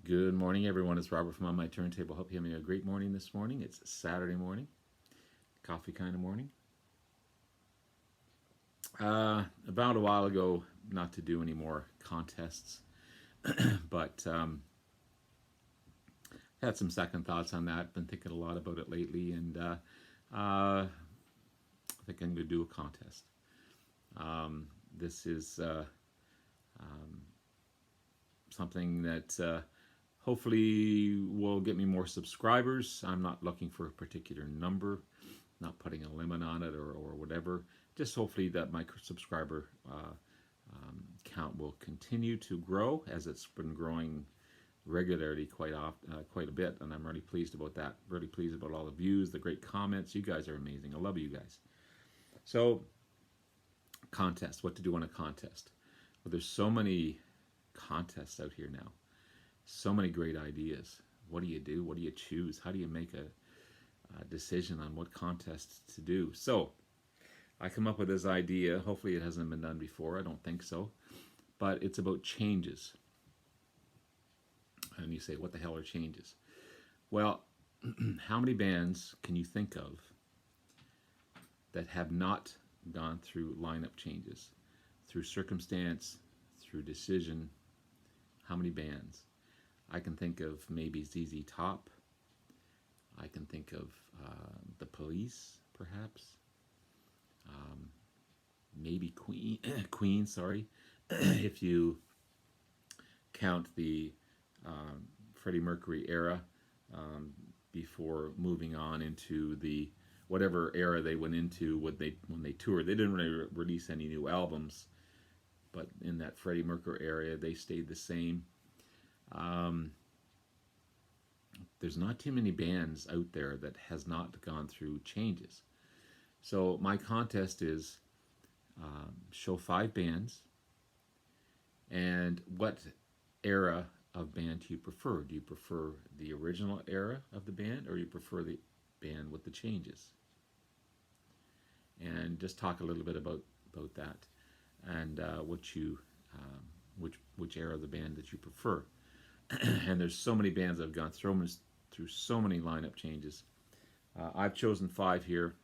Good morning, everyone. It's Robert from On My Turntable. Hope you're having a great morning this morning. It's Saturday morning, coffee kind of morning. About a while ago, not to do any more contests, but had some second thoughts on that. Been thinking a lot about it lately, and I think I'm going to do a contest. This is something that hopefully will get me more subscribers. I'm not looking for a particular number, not putting a limit on it or whatever. Just hopefully that my subscriber count will continue to grow, as it's been growing regularly quite a bit, and I'm really pleased about that. Really pleased about all the views, the great comments. You guys are amazing. I love you guys. So, contest. What to do on a contest? Well, there's so many contests out here now. So many great ideas. What do you do? What do you choose? How do you make a decision on what contest to do? So I come up with this idea. Hopefully it hasn't been done before. I don't think so. But it's about changes. And you say, what the hell are changes? Well, how many bands can you think of that have not gone through lineup changes? Through circumstance, through decision, how many bands? I can think of maybe ZZ Top. I can think of the Police, perhaps. Maybe Queen. Sorry, if you count the Freddie Mercury era before moving on into the whatever era they went into when they toured. They didn't really release any new albums, but in that Freddie Mercury area, they stayed the same. There's not too many bands out there that has not gone through changes. So my contest is show 5 bands, and what era of band do you prefer? Do you prefer the original era of the band, or do you prefer the band with the changes? And just talk a little bit about that, and which era of the band that you prefer. And there's so many bands that have gone through so many lineup changes. I've chosen 5 here,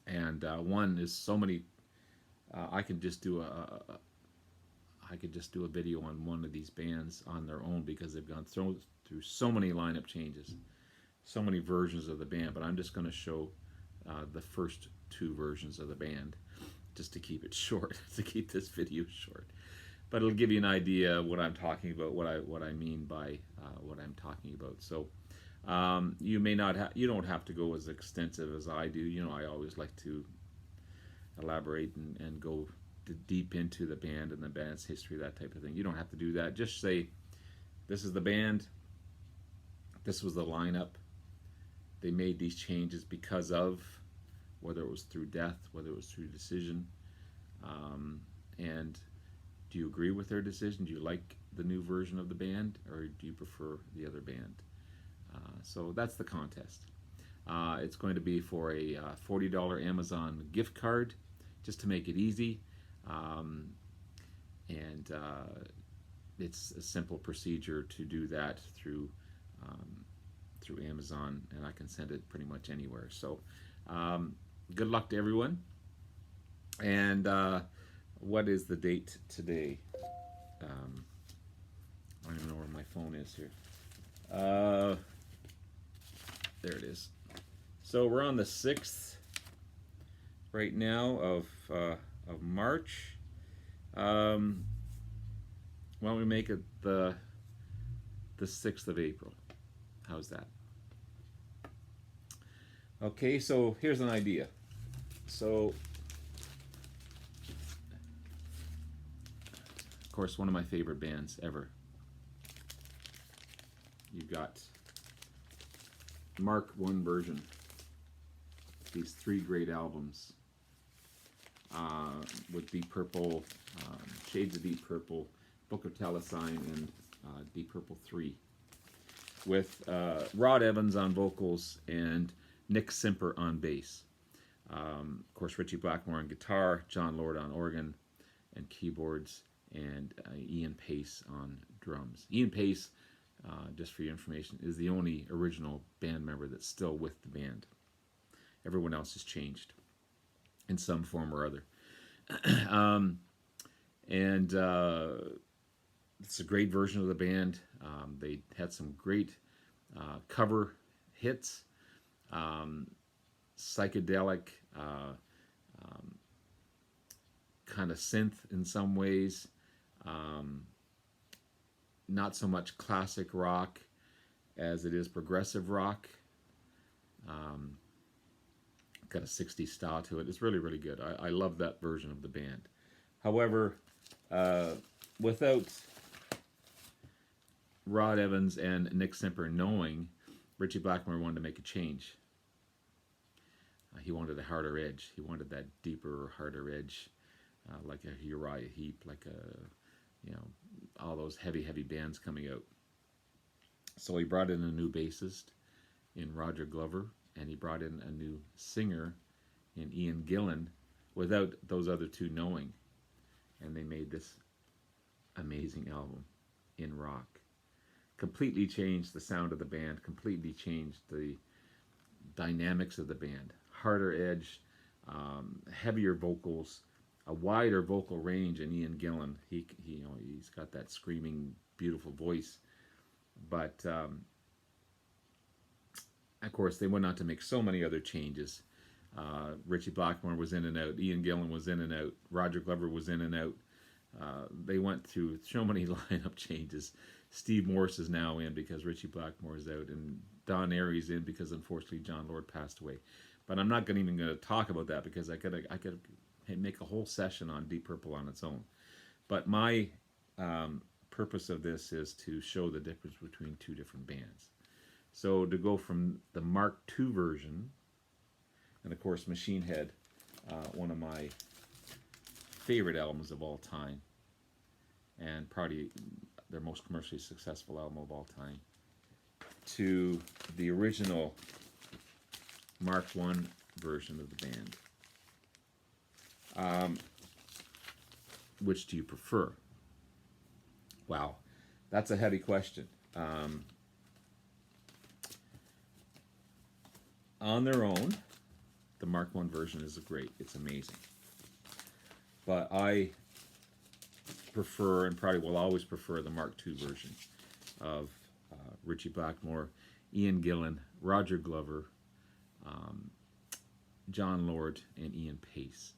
and one is so many. I could just do a video on one of these bands on their own, because they've gone through so many lineup changes, so many versions of the band. But I'm just going to show the first 2 versions of the band, just to keep it short, to keep this video short. But it'll give you an idea of what I'm talking about, what I mean by what I'm talking about. So you don't have to go as extensive as I do. You know, I always like to elaborate and go deep into the band and the band's history, that type of thing. You don't have to do that. Just say, this is the band, this was the lineup, they made these changes because of, whether it was through death, whether it was through decision, and do you agree with their decision? Do you like the new version of the band, or do you prefer the other band? So that's the contest. It's going to be for a $40 Amazon gift card, just to make it easy. And it's a simple procedure to do that through Amazon, and I can send it pretty much anywhere. So good luck to everyone. And what is the date today? I don't even know where my phone is here. There it is. So we're on the 6th right now of March. Why don't we make it the 6th of April? How's that? Okay, so here's an idea. So, of course, one of my favorite bands ever. You've got Mark I version. These 3 great albums with Deep Purple, Shades of Deep Purple, Book of Telesign, and Deep Purple 3, with Rod Evans on vocals and Nick Simper on bass. Of course, Richie Blackmore on guitar, John Lord on organ and keyboards, and Ian Pace on drums. Ian Pace, just for your information, is the only original band member that's still with the band. Everyone else has changed in some form or other. And it's a great version of the band. They had some great cover hits, psychedelic, kind of synth in some ways, not so much classic rock as it is progressive rock. Got a 60s style to it. It's really, really good. I love that version of the band. However, without Rod Evans and Nick Simper knowing, Ritchie Blackmore wanted to make a change. He wanted a harder edge. He wanted that deeper, harder edge, like a Uriah Heep, like all those heavy, heavy bands coming out. So he brought in a new bassist in Roger Glover, and he brought in a new singer in Ian Gillan without those other two knowing. And they made this amazing album in rock. Completely changed the sound of the band, completely changed the dynamics of the band. Harder edge, heavier vocals, a wider vocal range in Ian Gillan. He's got that screaming, beautiful voice. But of course, they went on to make so many other changes. Ritchie Blackmore was in and out. Ian Gillan was in and out. Roger Glover was in and out. They went through so many lineup changes. Steve Morse is now in because Ritchie Blackmore is out, and Don Airey's in because unfortunately John Lord passed away. But I'm not even going to talk about that because I could make a whole session on Deep Purple on its own. But my purpose of this is to show the difference between two different bands. So to go from the Mark II version, and of course Machine Head, one of my favorite albums of all time, and probably their most commercially successful album of all time, to the original Mark I version of the band. Which do you prefer? Wow, that's a heavy question. On their own, the Mark I version is great. It's amazing. But I prefer, and probably will always prefer, the Mark II version of Ritchie Blackmore, Ian Gillan, Roger Glover, John Lord, and Ian Pace.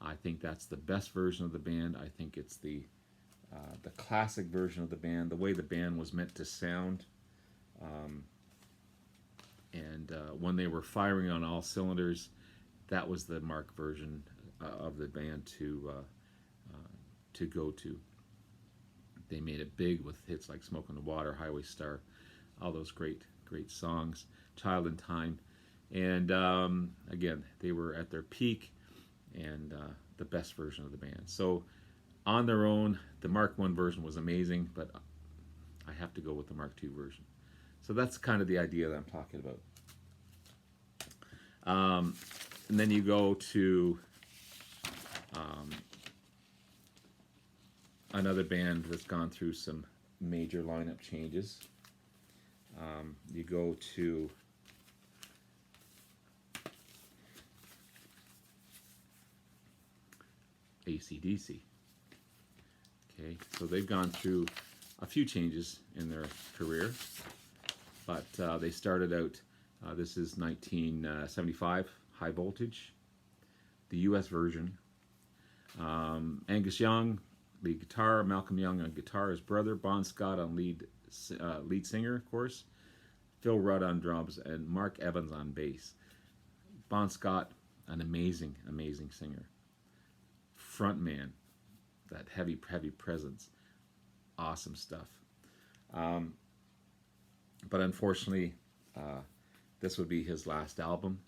I think that's the best version of the band. I think it's the classic version of the band, the way the band was meant to sound. And when they were firing on all cylinders, that was the Mark version of the band to go to. They made it big with hits like Smoke on the Water, Highway Star, all those great, great songs, Child in Time. And again, they were at their peak and the best version of the band. So on their own, the Mark I version was amazing, but I have to go with the Mark II version. So that's kind of the idea that I'm talking about. And then you go to another band that's gone through some major lineup changes. You go to AC/DC. Okay, so they've gone through a few changes in their career, but they started out, this is 1975, High Voltage, the US version. Angus Young, lead guitar, Malcolm Young on guitar, his brother, Bon Scott on lead singer, of course, Phil Rudd on drums, and Mark Evans on bass. Bon Scott, an amazing, amazing singer. Frontman, that heavy, heavy presence. Awesome stuff. But unfortunately, this would be his last album,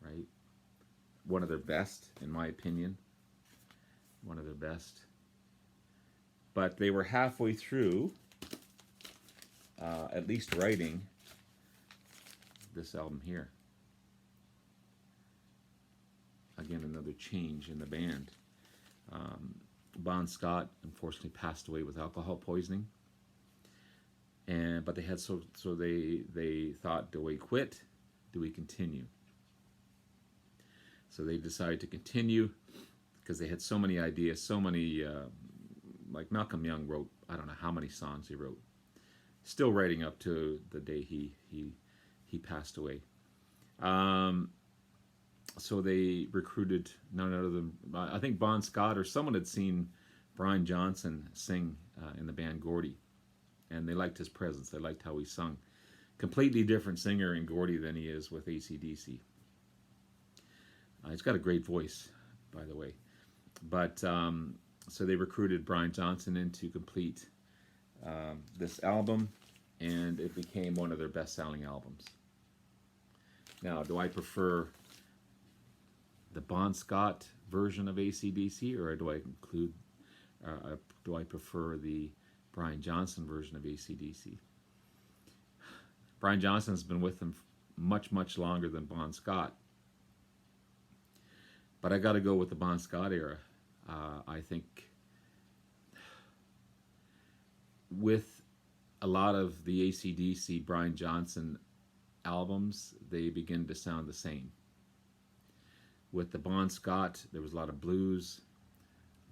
right? One of their best, in my opinion. One of their best. But they were halfway through, at least writing this album here. Again, another change in the band. Bon Scott unfortunately passed away with alcohol poisoning, and but they had they thought, do we quit? Do we continue? So they decided to continue because they had so many ideas, so many. Like Malcolm Young wrote, I don't know how many songs he wrote, still writing up to the day he passed away. So they recruited none other than I think Bon Scott or someone had seen Brian Johnson sing in the band Gordy, and they liked his presence. They liked how he sung. Completely different singer in Gordy than he is with AC/DC. He's got a great voice, by the way. But so they recruited Brian Johnson in to complete this album, and it became one of their best-selling albums. Now, do I prefer the Bon Scott version of AC/DC, or do I prefer the Brian Johnson version of AC/DC? Brian Johnson's been with them much longer than Bon Scott, but I got to go with the Bon Scott era. I think with a lot of the AC/DC Brian Johnson albums, they begin to sound the same. With the Bon Scott, there was a lot of blues,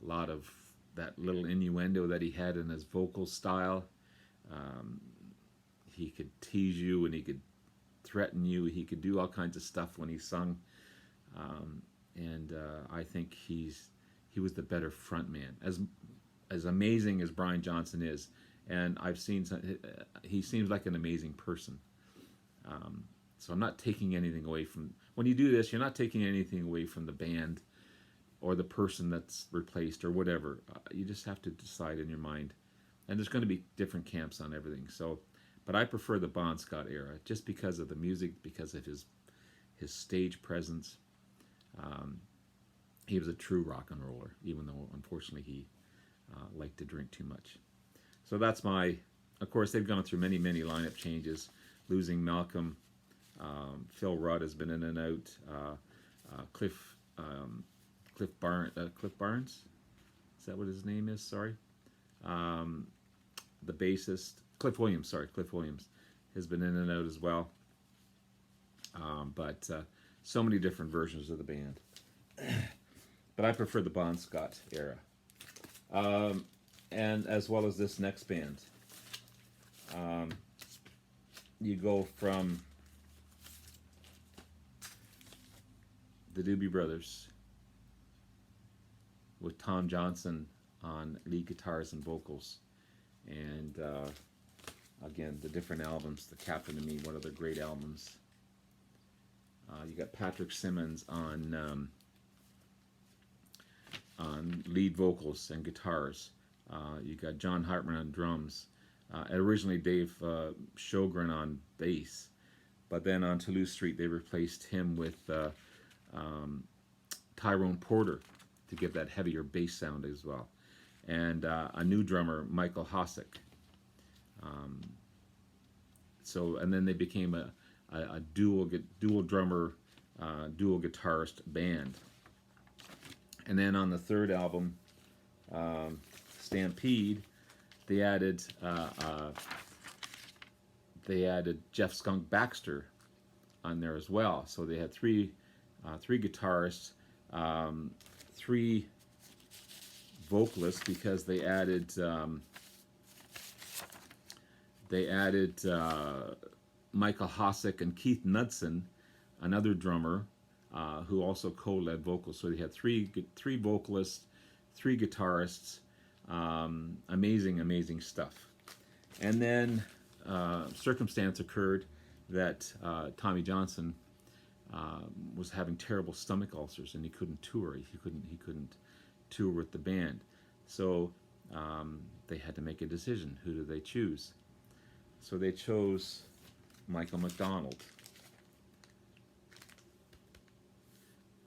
a lot of that little innuendo that he had in his vocal style. He could tease you and he could threaten you. He could do all kinds of stuff when he sung. And I think he was the better front man. As amazing as Brian Johnson is, and I've seen he seems like an amazing person. So I'm not taking anything away from, when you do this, you're not taking anything away from the band or the person that's replaced or whatever. You just have to decide in your mind. And there's going to be different camps on everything. So, but I prefer the Bon Scott era just because of the music, because of his stage presence. He was a true rock and roller, even though unfortunately he liked to drink too much. So that's of course they've gone through many lineup changes, losing Malcolm. Phil Rudd has been in and out. Cliff Barnes, is that what his name is? Sorry. The bassist, Cliff Williams has been in and out as well. But so many different versions of the band. But I prefer the Bon Scott era. And as well as this next band. You go from the Doobie Brothers with Tom Johnson on lead guitars and vocals. And again, the different albums, The Captain and Me, one of their great albums. You got Patrick Simmons on lead vocals and guitars. You got John Hartman on drums. And originally Dave Sjogren on bass. But then on Toulouse Street, they replaced him with Tyrone Porter to give that heavier bass sound as well. And a new drummer, Michael Hossack. And then they became a dual drummer, dual guitarist band. And then on the third album, Stampede, they added Jeff Skunk Baxter on there as well. So they had three guitarists, three vocalists, because they added Michael Hossack and Keith Knudsen, another drummer, who also co-led vocals. So they had three vocalists, three guitarists. Amazing stuff. And then circumstance occurred that Tommy Johnson was having terrible stomach ulcers, and he couldn't tour. He couldn't tour with the band. So they had to make a decision. Who do they choose? So they chose Michael McDonald.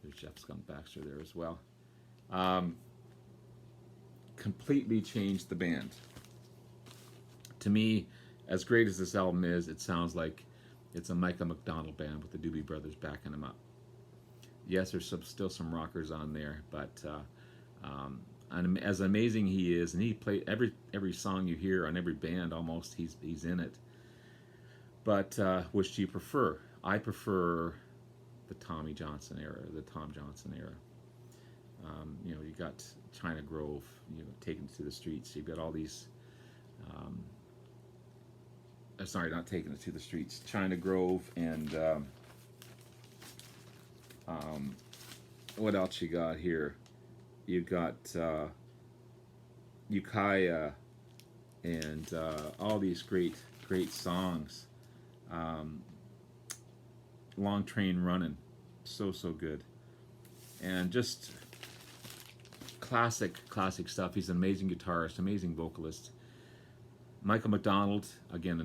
There's Jeff Skunk Baxter there as well. Completely changed the band. To me, as great as this album is, it sounds like it's a Michael McDonald band with the Doobie Brothers backing them up. Yes, there's still some rockers on there, but and as amazing he is, and he played every song you hear on every band almost. He's in it. But which do you prefer? I prefer the Tommy Johnson era, the Tom Johnson era. You know, you got China Grove, you know, taken to the streets. You've got all these. Sorry, not taking it to the streets. China Grove and what else you got here? You got Ukiah and all these great songs. Long Train Running, so good, and just classic stuff. He's an amazing guitarist, amazing vocalist. Michael McDonald, again,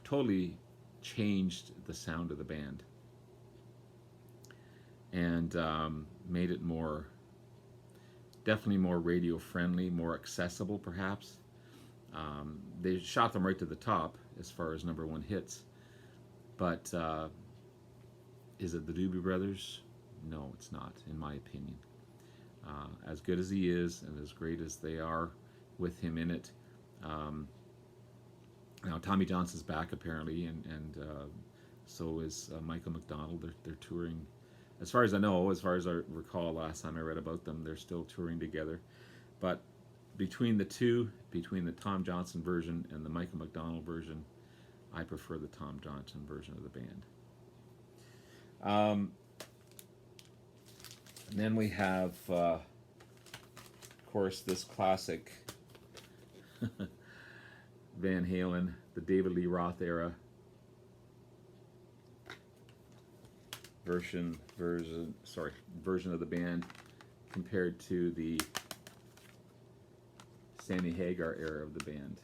totally changed the sound of the band and made it definitely more radio friendly, more accessible perhaps. They shot them right to the top as far as #1 hits, but is it the Doobie Brothers? No, it's not, in my opinion. As good as he is and as great as they are with him in it, now Tommy Johnson's back apparently, and so is Michael McDonald. They're touring, as far as I know, as far as I recall last time I read about them, they're still touring together. But between the two, between the Tom Johnson version and the Michael McDonald version, I prefer the Tom Johnson version of the band. And then we have, of course, this classic Van Halen, the David Lee Roth era version of the band compared to the Sammy Hagar era of the band.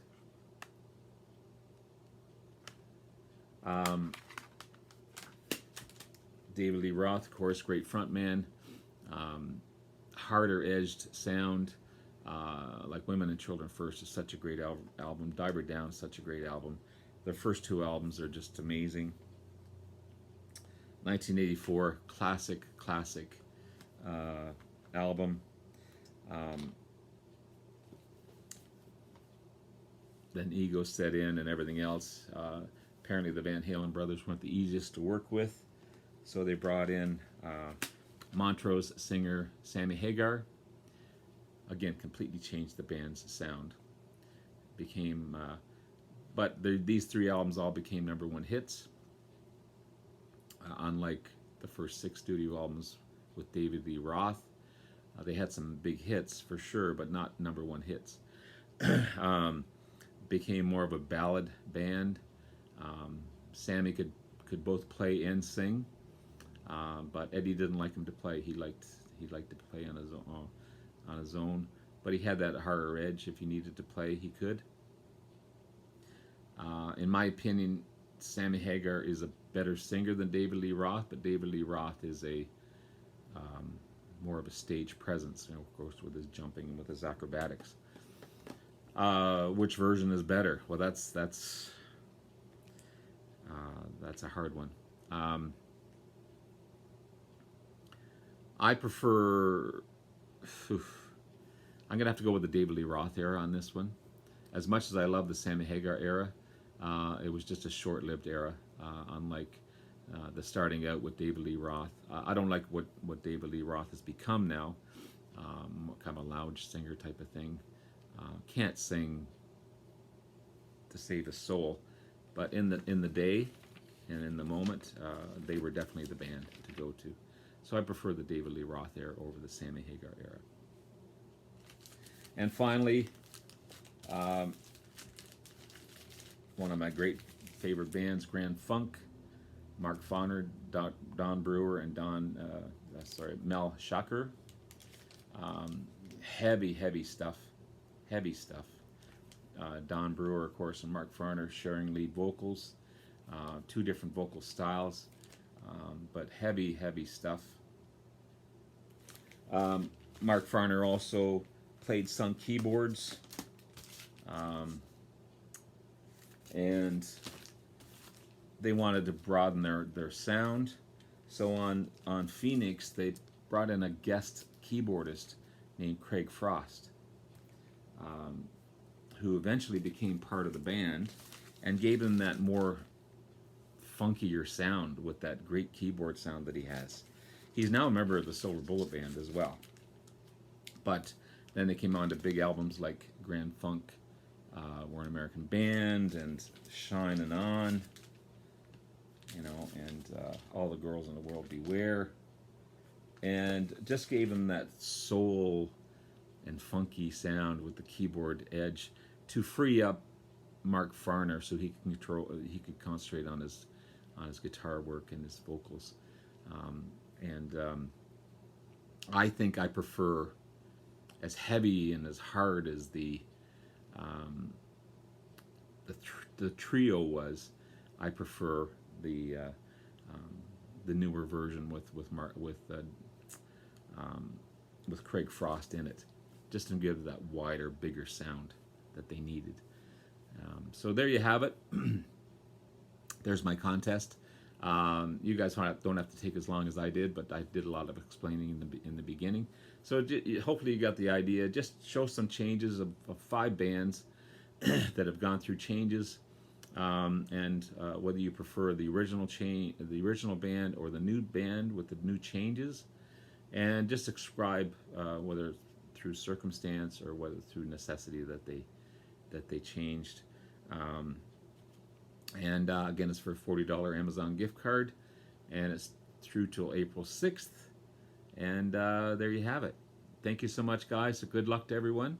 David Lee Roth, of course, great frontman, harder edged sound, like Women and Children First is such a great album. Diver Down is such a great album. Their first two albums are just amazing. 1984, classic album. Then ego set in and everything else. Apparently the Van Halen brothers weren't the easiest to work with, so they brought in Montrose singer Sammy Hagar. Again, completely changed the band's sound. But these three albums all became #1 hits. Unlike the first 6 studio albums with David Lee Roth, they had some big hits for sure, but not #1 hits. Became more of a ballad band. Sammy could both play and sing, but Eddie didn't like him to play. He liked to play on his own, but he had that harder edge. If he needed to play, he could. In my opinion, Sammy Hagar is a better singer than David Lee Roth, but David Lee Roth is a more of a stage presence, of course, with his jumping and with his acrobatics. Which version is better? Well, that's a hard one. I prefer. I'm gonna have to go with the David Lee Roth era on this one. As much as I love the Sammy Hagar era, it was just a short-lived era. Unlike the starting out with David Lee Roth, I don't like what David Lee Roth has become now. Kind of a lounge singer type of thing. Can't sing to save his soul, but in the day and in the moment, they were definitely the band to go to. So I prefer the David Lee Roth era over the Sammy Hagar era. And finally, one of my great favorite bands, Grand Funk, Mark Farner, Don Brewer, and Mel Schacher. Heavy stuff. Don Brewer, of course, and Mark Farner sharing lead vocals. 2 different vocal styles, but heavy stuff. Mark Farner also played some keyboards, and they wanted to broaden their sound. So on Phoenix, they brought in a guest keyboardist named Craig Frost. who eventually became part of the band and gave them that more funkier sound with that great keyboard sound that he has. He's now a member of the Silver Bullet Band as well. But then they came on to big albums like Grand Funk, We're an American Band, and Shine On, and All the Girls in the World Beware. And just gave him that soul and funky sound with the keyboard edge to free up Mark Farner so he could concentrate on his guitar work and his vocals. And I think I prefer, as heavy and as hard as the trio was, I prefer the newer version with Craig Frost in it, just to give that wider, bigger sound that they needed. So there you have it. There's my contest. You guys don't have to take as long as I did, but I did a lot of explaining in the beginning. So hopefully you got the idea. Just show some changes of 5 bands that have gone through changes, and whether you prefer the original band or the new band with the new changes, and just describe whether through circumstance or whether through necessity that they changed. And again, it's for a $40 Amazon gift card, and it's through till April 6th. And there you have it. Thank you so much, guys. So good luck to everyone,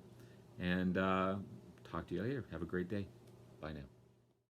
and talk to you later. Have a great day. Bye now.